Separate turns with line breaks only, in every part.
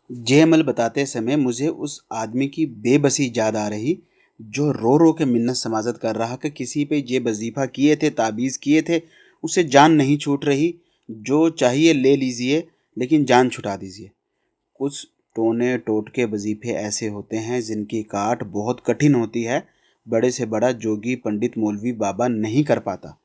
Gemmell बताते समय मुझे उस आदमी की बेबसी याद आ रही जो रो रो के मिन्नत समाजत कर रहा कि किसी पे ये वजीफा किए थे, ताबीज़ किए थे, उसे जान नहीं छूट रही। जो चाहिए ले लीजिए लेकिन जान छुटा दीजिए। कुछ टोने टोटके वजीफे ऐसे होते हैं जिनकी काट बहुत कठिन होती है, बड़े से बड़ा जोगी पंडित मौलवी बाबा नहीं कर पाता।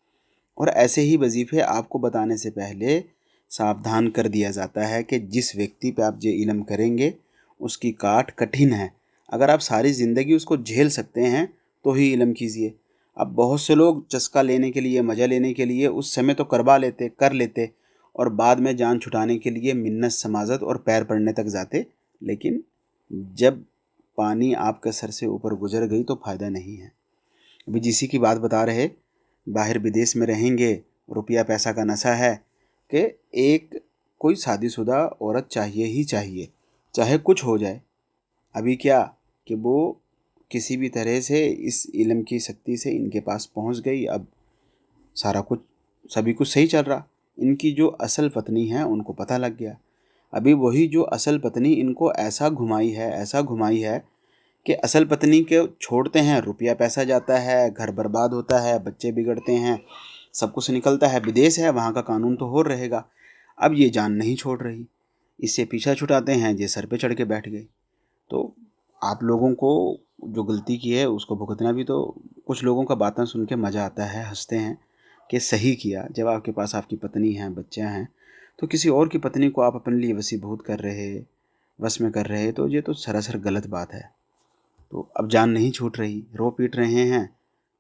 और ऐसे ही वजीफे आपको बताने से पहले सावधान कर दिया जाता है कि जिस व्यक्ति पे आप ये इल्म करेंगे उसकी काट कठिन है। अगर आप सारी ज़िंदगी उसको झेल सकते हैं तो ही इल्म कीजिए। अब बहुत से लोग चस्का लेने के लिए, मज़ा लेने के लिए उस समय तो करवा लेते, कर लेते, और बाद में जान छुटाने के लिए मिन्नत समाजत और पैर पड़ने तक जाते। लेकिन जब पानी आपके सर से ऊपर गुजर गई तो फ़ायदा नहीं है। अभी जिसी की बात बता रहे, बाहर विदेश में रहेंगे, रुपया पैसा का नशा है कि एक कोई शादीशुदा औरत चाहिए ही चाहिए, चाहे कुछ हो जाए। अभी क्या कि वो किसी भी तरह से इस इल्म की शक्ति से इनके पास पहुंच गई। अब सारा कुछ, सभी कुछ सही चल रहा। इनकी जो असल पत्नी है उनको पता लग गया। अभी वही जो असल पत्नी इनको ऐसा घुमाई है, ऐसा घुमाई है कि असल पत्नी के छोड़ते हैं, रुपया पैसा जाता है, घर बर्बाद होता है, बच्चे बिगड़ते हैं, सब कुछ निकलता है। विदेश है, वहाँ का कानून तो और रहेगा। अब ये जान नहीं छोड़ रही, इससे पीछा छुटाते हैं, ये सर पे चढ़ के बैठ गई। तो आप लोगों को जो गलती की है उसको भुगतना भी। तो कुछ लोगों का बातें सुन के मज़ा आता है, हंसते हैं कि सही किया। जब आपके पास आपकी पत्नी है, बच्चे हैं, तो किसी और की पत्नी को आप अपने लिए वसीभूत कर रहे, वश में कर रहे, तो ये तो सरासर गलत बात है। तो अब जान नहीं छूट रही, रो पीट रहे हैं।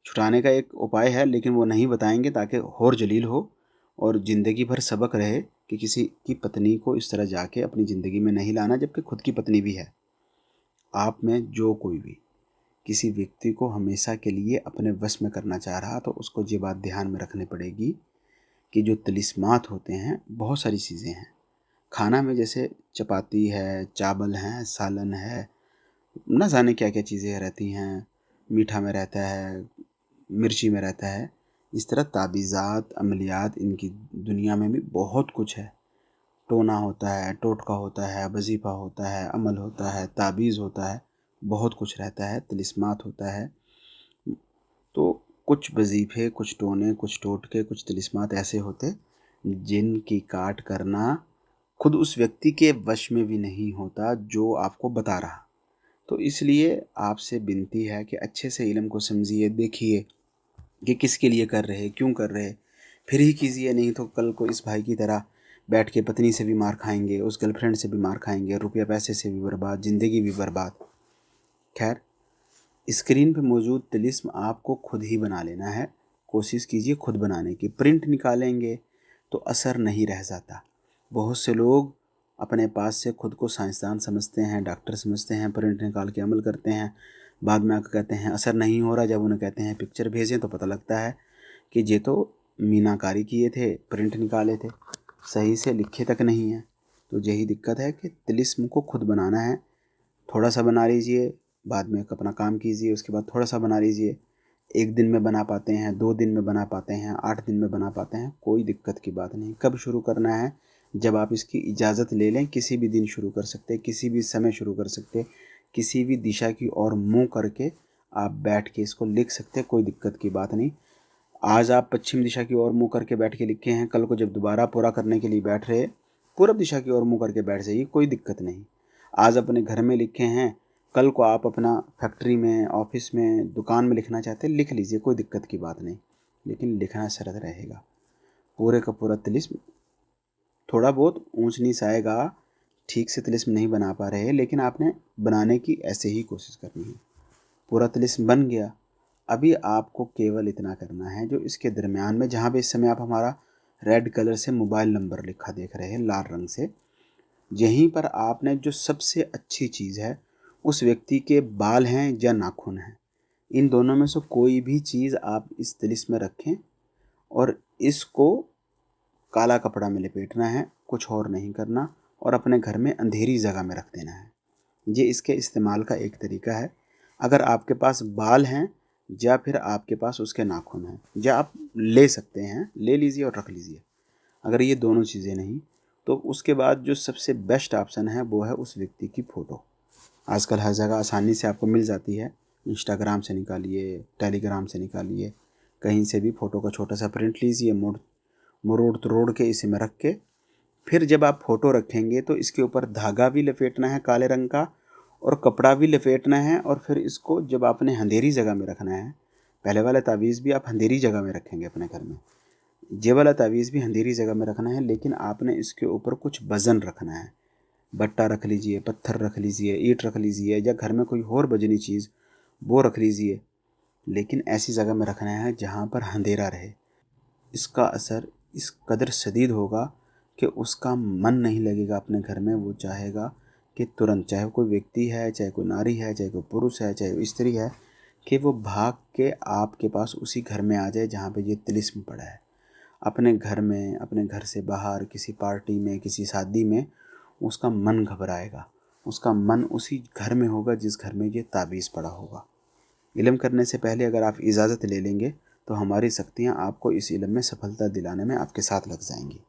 छुटाने का एक उपाय है लेकिन वो नहीं बताएंगे ताकि और जलील हो और ज़िंदगी भर सबक रहे कि किसी की पत्नी को इस तरह जाके अपनी ज़िंदगी में नहीं लाना, जबकि खुद की पत्नी भी है। आप में जो कोई भी किसी व्यक्ति को हमेशा के लिए अपने वश में करना चाह रहा तो उसको ये बात ध्यान में रखनी पड़ेगी कि जो तिलिस्मात होते हैं, बहुत सारी चीज़ें हैं खाना में, जैसे चपाती है, चावल है, सालन है, ना जाने क्या क्या चीज़ें रहती हैं, मीठा में रहता है, मिर्ची में रहता है। इस तरह ताबीज़ात, अमलियात, इनकी दुनिया में भी बहुत कुछ है। टोना होता है, टोटका होता है, वजीफ़ा होता है, अमल होता है, ताबीज़ होता है, बहुत कुछ रहता है, तिलिस्मात होता है। तो कुछ वजीफ़े, कुछ टोने, कुछ टोटके, कुछ तिलिस्मात ऐसे होते जिनकी काट करना खुद उस व्यक्ति के वश में भी नहीं होता जो आपको बता रहा। तो इसलिए आपसे विनती है कि अच्छे से इल्म को समझिए, देखिए कि किसके लिए कर रहे, क्यों कर रहे, फिर ही कीजिए। नहीं तो कल को इस भाई की तरह बैठ के पत्नी से भी मार खाएंगे, उस गर्लफ्रेंड से भी मार खाएंगे, रुपया पैसे से भी बर्बाद, ज़िंदगी भी बर्बाद। खैर, स्क्रीन पे मौजूद तिलिस्म आपको खुद ही बना लेना है। कोशिश कीजिए खुद बनाने की। प्रिंट निकालेंगे तो असर नहीं रह जाता। बहुत से लोग अपने पास से खुद को साइंसदान समझते हैं, डॉक्टर समझते हैं, प्रिंट निकाल के अमल करते हैं, बाद में आकर कहते हैं असर नहीं हो रहा। जब उन्हें कहते हैं पिक्चर भेजें तो पता लगता है कि ये तो मीनाकारी किए थे, प्रिंट निकाले थे, सही से लिखे तक नहीं है। तो यही दिक्कत है कि तिलिस्म को खुद बनाना है। थोड़ा सा बना लीजिए, बाद में अपना काम कीजिए, उसके बाद थोड़ा सा बना लीजिए। 1 दिन में बना पाते हैं, 2 दिन में बना पाते हैं, 8 दिन में बना पाते हैं, कोई दिक्कत की बात नहीं। कब शुरू करना है? जब आप इसकी इजाज़त ले लें। किसी भी दिन शुरू कर सकते, किसी भी समय शुरू कर सकते, किसी भी दिशा की ओर मुँह करके आप बैठ के इसको लिख सकते, कोई दिक्कत की बात नहीं। आज आप पश्चिम दिशा की ओर मुँह करके बैठ के लिखे हैं, कल को जब दोबारा पूरा करने के लिए बैठ रहे, पूरब दिशा की ओर मुँह करके बैठ जाइए, कोई दिक्कत नहीं। आज अपने घर में लिखे हैं, कल को आप अपना फैक्ट्री में, ऑफिस में, दुकान में लिखना चाहते हैं, लिख लीजिए, कोई दिक्कत की बात नहीं। लेकिन लिखना शरत रहेगा। पूरे का पूरा तिलिस्म, थोड़ा बहुत ऊंच नीच आएगा, ठीक से तिलिस्म नहीं बना पा रहे, लेकिन आपने बनाने की ऐसे ही कोशिश करनी है। पूरा तिलिस्म बन गया। अभी आपको केवल इतना करना है, जो इसके दरमियान में, जहाँ पे इस समय आप हमारा रेड कलर से मोबाइल नंबर लिखा देख रहे हैं, लाल रंग से, यहीं पर आपने जो सबसे अच्छी चीज़ है, उस व्यक्ति के बाल हैं या नाखून हैं, इन दोनों में से कोई भी चीज़ आप इस तिलिस्म में रखें और इसको काला कपड़ा में लपेटना है, कुछ और नहीं करना, और अपने घर में अंधेरी जगह में रख देना है। ये इसके इस्तेमाल का एक तरीका है। अगर आपके पास बाल हैं या फिर आपके पास उसके नाखून हैं, या आप ले सकते हैं, ले लीजिए और रख लीजिए। अगर ये दोनों चीज़ें नहीं, तो उसके बाद जो सबसे बेस्ट ऑप्शन है वो है उस व्यक्ति की फ़ोटो। आजकल हर जगह आसानी से आपको मिल जाती है। इंस्टाग्राम से निकालिए, टेलीग्राम से निकालिए, कहीं से भी फ़ोटो का छोटा सा प्रिंट लीजिए, मरोड़ तरोड़ के इसी में रख के, फिर जब आप फ़ोटो रखेंगे तो इसके ऊपर धागा भी लपेटना है काले रंग का और कपड़ा भी लपेटना है। और फिर इसको जब आपने अंधेरी जगह में रखना है, पहले वाला तावीज़ भी आप अंधेरी जगह में रखेंगे अपने घर में, ये वाला तावीज़ भी अंधेरी जगह में रखना है, लेकिन आपने इसके ऊपर कुछ वज़न रखना है। बट्टा रख लीजिए, पत्थर रख लीजिए, ईंट रख लीजिए, या घर में कोई और वजनी चीज़ वो रख लीजिए, लेकिन ऐसी जगह में रखना है जहाँ पर अंधेरा रहे। इसका असर इस कदर शदीद होगा कि उसका मन नहीं लगेगा अपने घर में। वो चाहेगा कि तुरंत, चाहे कोई व्यक्ति है, चाहे कोई नारी है, चाहे कोई पुरुष है, चाहे कोई स्त्री है, कि वो भाग के आपके पास उसी घर में आ जाए जहाँ पे ये तिलिस्म पड़ा है। अपने घर में, अपने घर से बाहर, किसी पार्टी में, किसी शादी में उसका मन घबराएगा। उसका मन उसी घर में होगा जिस घर में ये ताबीज़ पड़ा होगा। इल्म करने से पहले अगर आप इजाज़त ले लेंगे तो हमारी शक्तियाँ आपको इस इल्म में सफलता दिलाने में आपके साथ लग जाएंगी।